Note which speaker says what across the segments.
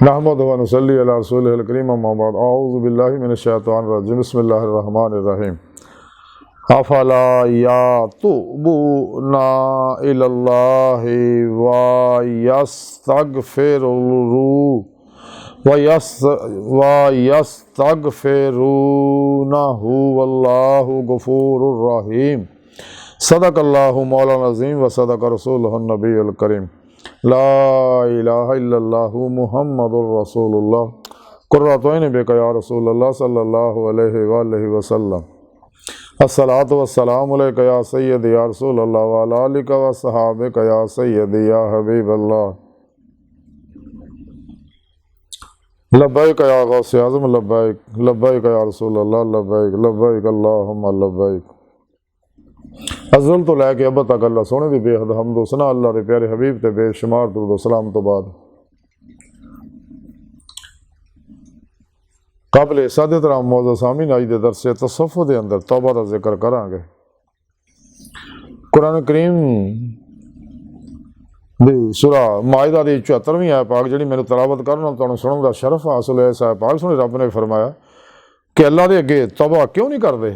Speaker 1: नहमदुहु व नसल्ली अला रसूलिहिल करीम अम्मा बाद अऊज़ु बिल्लाहि मिनश शैतानिर रजीम बिस्मिल्लाहिर रहमानिर रहीम अफला यतूबूना इलल्लाहि व यस्तगफिरूनहु वल्लाहु गफूरुर रहीम सदक़ल्लाहु मौलाना अज़ीम व सदक़ रसूलुहुन नबियुल करीम ला इलाहा इल्लल्लाहु मुहम्मदुर रसूलुल्लाह कुर्रतु बिका या रसूलल्लाह सल्लल्लाहु अलैहि वसल्लम अस्सलातु वस्सलामु अलैका या सय्यदी या रसूलल्लाह व अला आलिका व सहाबिका या सय्यदी या हबीबल्लाह लब्बैक या गौसे आज़म लब्बैक लब्बैक या रसूलल्लाह लब्बैक लब्बैक अल्लाहुम्मा लब्बैक। अज़ल तो लैके अब तक अल्लाह सोने की बेहद हमदो सना अल्लाह के प्यारे हबीब ते बेशुमार दुरूद सलाम तो बाद काबिल सादत राम मौजूद सामीन आई दे दरसे तसव्वुफ़ दे अंदर तौबा का जिक्र करांगे। कुरान करीम दी सूरा माइदा दी 74वीं आयत पाक जिहड़ी मैनूं तलावत करना तुहानूं सुणन दा शरफ हासिल है। इस आयत पाक सुने रब ने फरमाया कि अल्लाह दे अगे तौबा क्यों नहीं करते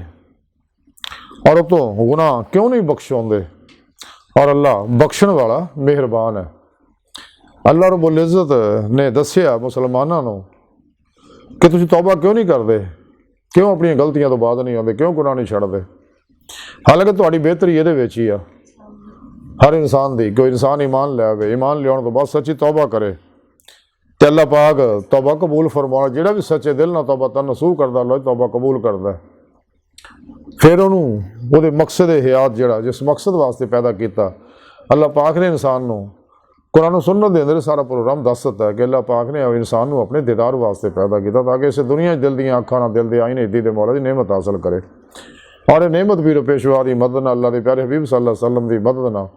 Speaker 1: और तो गुनाह क्यों नहीं बख्शाउंदे और अल्लाह बख्शण वाला मेहरबान है। अल्लाह रब्बुल इज़्ज़त ने दस्सिया मुसलमानां नूं कि तुसीं तौबा क्यों नहीं करते, क्यों अपनी गलतियां तो बाद नहीं आते, क्यों गुनाह नहीं छड्डदे। हालांकि तुहाडी बेहतरी इहदे विच ही आ हर इंसान दी। कोई इंसान ईमान लियावे, ईमान लियाउण तो बाद सच्ची तौबा करे ते अल्लाह पाक तौबा कबूल फरमाउणा। जिहड़ा भी सच्चे दिल नाल तौबा तनसूह करदा अल्लाह तौबा कबूल करदा है। फिर उन्होंने वो मकसद हयात जड़ा जिस मकसद वास्ते पैदा किया अल्लाह पाक ने इंसान को कुरान सुन्नत के अंदर सारा प्रोग्राम दस दिता है कि अल्लाह पाक ने इंसान को अपने दीदार वास्ते पैदा किया ताकि इस दुनिया दिल दियाँ अखां नाल दिल दे आईने इदी दे मौला की नेमत हासिल करे। और यह नेमत भी पेशवा की मदद नाल अल्लाह के प्यारे हबीब सल्लल्लाहु अलैहि वसल्लम की मदद नाल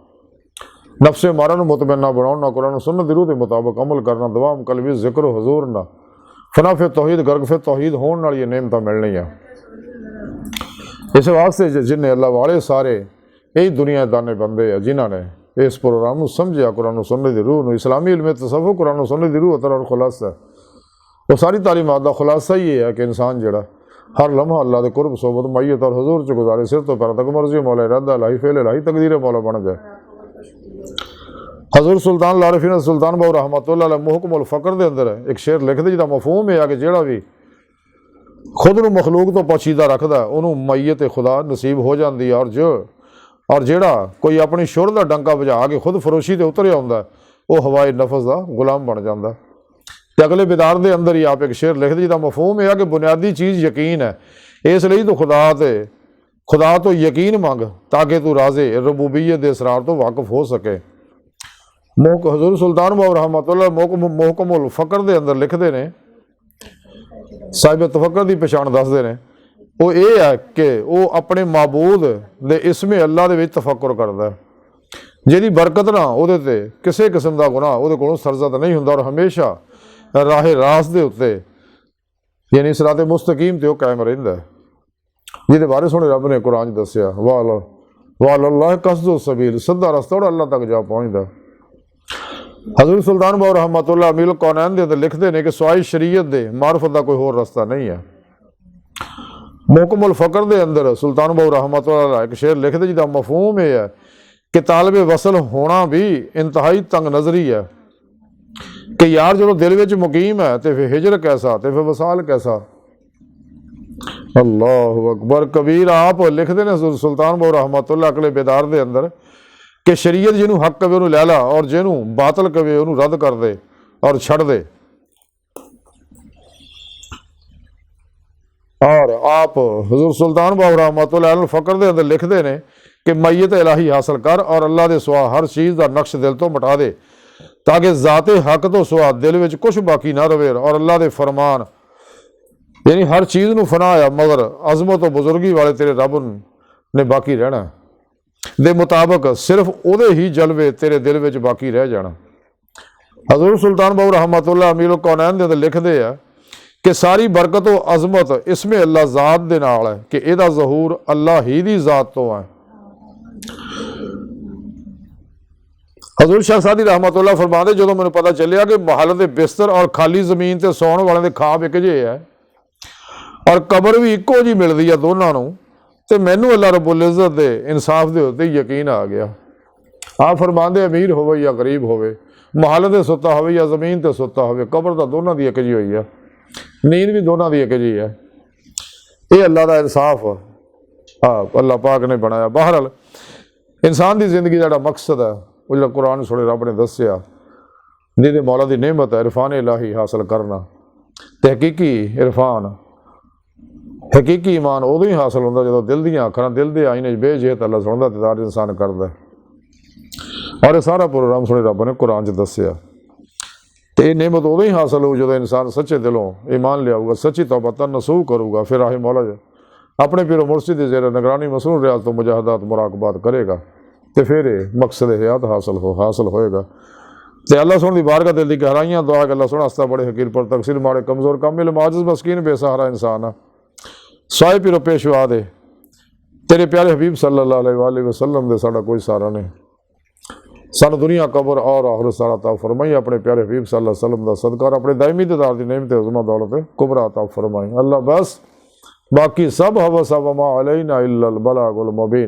Speaker 1: नफ्से मारा मुतमन्ना बनाना कुरान सुन्नत दी रूह के मुताबिक अमल करना दवाम कलबी जिक्र हजूर ना फना फिर तौहीद गर्ग फिर तौहीद होने नाल ये नेमत मिलनी है। इस वास्ते जिन्हें अल्लाह वाले सारे यही दुनिया दाने बंदे हैं जिन्होंने इस प्रोग्राम को समझिया कुरान सुन्नत दी रूह इस्लामी इल्म तसव्वुफ़ कुरान सुन्नत दी रूह और खुलासा वो सारी तालीमात का खुलासा ही है कि इंसान जड़ा हर लम्हा अल्लाह के कुर्ब सोबत मैयत और हजूर च गुजारे सिर तो पैर तक मर्जी मौला इरादा लाही फेल लाही तकदीर मौला बन जाए। हजूर सुल्तान लारिफीन सुल्तान बाऊ रहमतुल्लाह अलैह मुहकमुल फ़क्र के अंदर एक शेर लिखते जिसका मफहूम है कि जेड़ा भी खुद को मखलूक तो पोशीदा रखता उन्होंने मैयत खुदा नसीब हो जाती है। और जेड़ा कोई अपनी शुर का डंका बजा के खुद फरोशी से उतरिया होंदा वो हवाए नफस का गुलाम बन जाता। तो अगले बिदार के अंदर ही आप एक शेर लिखते जिसका मफहूम है कि बुनियादी चीज़ यकीन है, इसलिए तो खुदा तो यकीन मंग ताकि तू राजे रबूबियत के असरार तो वाकफ हो सके। हजूर सुल्तान बाऊ रहमतुल्लाह मुहकमुल फ़क्र के अंदर लिखते हैं साहिब तफक्कर की पछाण दसते हैं वो ये है कि वो अपने माबूद दे इसमें अल्लाह दे विच तफक्कुर करता है जिहदी बरकत ना उहदे ते किसी किस्म का गुनाह उहदे कोलों सरजद नहीं हुंदा और हमेशा राहे रास दे उत्ते यानी सिराते मुस्तकीम ते कायम रहिंदा है। जिहदे बारे सुने रब ने कुरान दस्सिया वालल्लाह कसदु सबील सीधा रस्ता अल्लाह तक जा पहुँचता। हजूर सुल्तान बाऊ रहमतुल्लाह अमीरुल कौनैन दे अंदर लिखते हैं कि स्वाई शरीयत दे मार्फत का कोई होर रास्ता नहीं है। मुहकमुल फ़क्र दे अंदर सुल्तान बाऊ रहमतुल्लाह एक शेर लिखते जिसका मफहूम यह है कि तालिबे वसल होना भी इंतहाई तंग नज़री है कि यार जो दिल विच मुकीम है तो फिर हिजर कैसा तो फिर वसाल कैसा। अल्लाह अकबर कबीर आप लिखते हैं सुल्तान बाऊ रहमतुल्लाह अगले बेदार दे अंदर कि शरीयत जिन्होंने हक कवे उन्होंने लै ला और जिन्होंने बातल कवे उन्होंने रद्द कर दे और छड़ दे। और आप हजूर सुल्तान बाऊ रहमतुल्लाह अलैह फ़क्र के अंदर लिखते हैं कि मैयत इलाही हासिल कर और अल्लाह के सुआ हर चीज़ का नक्श दिल तो मिटा दे ताकि ज़ाते हक तो सुआ दिल में कुछ बाकी ना रवे और अल्लाह के फरमान यानी हर चीज़ को फनाया मगर अजमत और बुजुर्गी वाले तेरे रब ने बाकी रहना दे मुताबिक सिर्फ उहदे ही जलवे तेरे दिल में बाकी रह जाना। हजूर सुल्तान बाऊ रहमतुल्लाह अमीरुल कौनैन दे अंदर लिखते हैं कि सारी बरकत व अजमत इसमें अल्लाह ज़ात दे नाल है कि इहदा ज़हूर अल्लाह ही दी ज़ात तो है। ਹਜ਼ੂਰ ਸ਼ਾਹ ਸਾਦੀ ਰਹਿਮਤੁल्लाह ਫਰਮਾਉਂਦੇ ਜਦੋਂ ਮੈਨੂੰ ਪਤਾ ਚੱਲਿਆ ਕਿ ਮਹੱਲ ਦੇ ਬਿਸਤਰ ਔਰ ਖਾਲੀ ਜ਼ਮੀਨ ਤੇ ਸੌਣ ਵਾਲਿਆਂ ਦੇ ਖਾਬ ਇੱਕ ਜਿਹੇ ਹੈ ਔਰ ਕਬਰ ਵੀ ਇੱਕੋ ਜਿਹੀ ਮਿਲਦੀ ਆ ਦੋਨਾਂ ਨੂੰ, ਤੇ ਮੈਨੂੰ ਅੱਲਾਹ ਰਬੁਲ ਇੱਜ਼ਤ ਦੇ ਇਨਸਾਫ ਦੇ ਉੱਤੇ ਯਕੀਨ ਆ ਗਿਆ। ਆਪ ਫਰਮਾਉਂਦੇ ਅਮੀਰ ਹੋਵੇ ਜਾਂ ਗਰੀਬ ਹੋਵੇ, ਮਹੱਲ ਤੇ ਸੁੱਤਾ ਹੋਵੇ ਜਾਂ ਜ਼ਮੀਨ ਤੇ ਸੁੱਤਾ ਹੋਵੇ, ਕਬਰ ਤਾਂ ਦੋਨਾਂ ਦੀ ਇੱਕ ਜਿਹੀ ਹੋਈ ਆ, ਨੀਂਦ ਵੀ ਦੋਨਾਂ ਦੀ ਇੱਕ ਜਿਹੀ ਹੈ। ਇਹ ਅੱਲਾਹ ਦਾ ਇਨਸਾਫ ਅੱਲਾਹ ਪਾਕ ਨੇ ਬਣਾਇਆ। ਬਹਰਹਾਲ ਇਨਸਾਨ ਦੀ ਜ਼ਿੰਦਗੀ ਦਾ ਜਿਹੜਾ ਮਕਸਦ ਹੈ ਉਹ ਜਿਹੜਾ ਕੁਰਾਨ ਸੁਣੇ ਰੱਬ ਨੇ ਦੱਸਿਆ, ਜਿਹਦੇ ਮੌਲਾ ਦੀ ਨਿਹਮਤ ਹੈ ਇਰਫਾਨ ਇਲਾਹੀ ਹਾਸਲ ਕਰਨਾ। ਤੇ ਹਕੀਕੀ ਇਰਫਾਨ, ਹਕੀਕੀ ਈਮਾਨ ਉਦੋਂ ਹੀ ਹਾਸਲ ਹੁੰਦਾ ਜਦੋਂ ਦਿਲ ਦੀਆਂ ਅੱਖਰਾਂ, ਦਿਲ ਦੇ ਆਈਨੇ 'ਚ ਬੇਝਿਜਕ ਅੱਲਾਹ ਸੁਣਦਾ ਤੇ ਦਾਰ ਇਨਸਾਨ ਕਰਦਾ। ਔਰ ਇਹ ਸਾਰਾ ਪ੍ਰੋਗਰਾਮ ਸੁਣੇ ਰੱਬ ਨੇ ਕੁਰਾਨ 'ਚ ਦੱਸਿਆ। ਤੇ ਇਹ ਨਿਹਮਤ ਉਦੋਂ ਹੀ ਹਾਸਲ ਹੋਊ ਜਦੋਂ ਇਨਸਾਨ ਸੱਚੇ ਦਿਲੋਂ ਈਮਾਨ ਲਿਆਊਗਾ, ਸੱਚੀ ਤੌਬਾ ਨਸੂਹ ਕਰੂਗਾ, ਫਿਰ ਆਹੇ ਮੌਲਾ ਆਪਣੇ ਪੀਰੋ ਮੁਰਸ਼ਿਦ ਦੇ ਜ਼ੇਰ ਨਿਗਰਾਨੀ ਮਸਰੂਰ ਰਿਆਜ਼ ਤੋਂ ਮੁਜਾਹਦਾਤ ਮੁਰਾਕਬਾਤ ਕਰੇਗਾ, ਤੇ ਫਿਰ ਇਹ ਮਕਸਦ ਹਯਾਤ ਹਾਸਲ ਹੋਏਗਾ। ਤੇ ਅੱਲਾਹ ਸੁਣ ਦੀ ਬਾਰਗਾਹ ਦਿਲ ਦੀ ਗਹਿਰਾਈਆਂ ਦੁਆ ਕਿ ਅੱਲਾਹ ਸੁਣ ਹਸਤਾ बड़े हकीर पर तकसीर माड़े कमज़ोर कामिल माजिज़ मस्कीन बेसहारा इंसान साहिब पीरो पेशवा दे तेरे प्यारे हबीब सल्लल्लाहु अलैहि वसल्लम दे साडा कोई सहारा नहीं। सानू दुनिया कबर और आखिरत सारा अता फरमाई अपने प्यारे हबीब सल्लल्लाहु अलैहि वसल्लम दा सदका अपने दायमी दीदार दी नेमत उज़्मा दौलत कुबरा अता फरमाई। अल्लाह बस बाकी सब हवस व मा अलैना इल्लल बलागुल मुबीन।